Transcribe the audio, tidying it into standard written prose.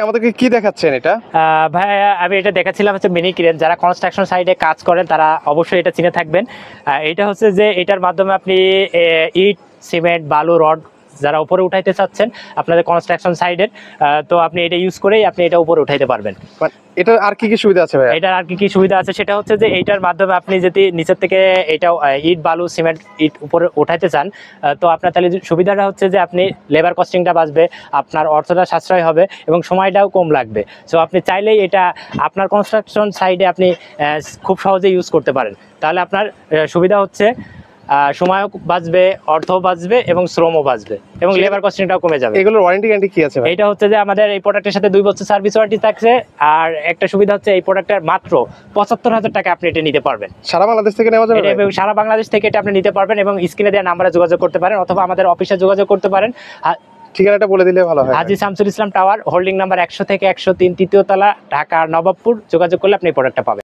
আমাদেরকে কি দেখাচ্ছেন এটা? ভাই আমি এটা দেখাচ্ছিলাম হচ্ছে মিনি ক্রেন। যারা কনস্ট্রাকশন সাইডে কাজ করেন তারা অবশ্যই এটা চিনে থাকবেন। এটা হচ্ছে যে এটার মাধ্যমে আপনি ইট, সিমেন্ট, বালু, রড যারা উপরে উঠাইতে চাচ্ছেন আপনাদের কনস্ট্রাকশন সাইডের, তো আপনি এটা ইউজ করেই আপনি এটা উপরে উঠাইতে পারবেন। এটা আর কি কি সুবিধা আছে ভাই? এটার আর কি কি সুবিধা আছে সেটা হচ্ছে যে এইটার মাধ্যমে আপনি যদি নিচের থেকে এটা ইট, বালু, সিমেন্ট, ইট উপরে উঠাইতে চান, তো আপনার তাহলে সুবিধাটা হচ্ছে যে আপনি লেবার কস্টিংটা বাঁচবে, আপনার অর্থটা সাশ্রয় হবে এবং সময়টাও কম লাগবে। সো আপনি চাইলেই এটা আপনার কনস্ট্রাকশন সাইডে আপনি খুব সহজে ইউজ করতে পারেন। তাহলে আপনার সুবিধা হচ্ছে সময়ও বাঁচবে, অর্থও বাঁচবে এবং শ্রমও বাঁচবে এবং লেবার কস্টিংটাও কমে যাবে। এগুলোর ওয়ারেন্টি গ্যারান্টি কি আছে ভাই? এটা হচ্ছে যে আমাদের এই প্রোডাক্টের সাথে 2 বছর সার্ভিস ওয়ারেন্টি থাকছে। আর একটা সুবিধা হচ্ছে এই প্রোডাক্টের মাত্র 75,000 টাকা আপনি এটা নিতে পারবেন। সারা বাংলাদেশ থেকে নেওয়া যাবে? এবং সারা বাংলাদেশ থেকে এটা আপনি নিতে পারবেন এবং স্ক্রিনে দেওয়া নাম্বারে যোগাযোগ করতে পারেন অথবা আমাদের অফিসে যোগাযোগ করতে পারেন। ঠিকানাটা বলে দিলে ভালো হয়। হাজী Shamsul Islam tower, holding number 100 থেকে 103, তৃতীয় তলা, ঢাকা নবাবপুর। যোগাযোগ করলে আপনি এই প্রোডাক্টটা পাবেন।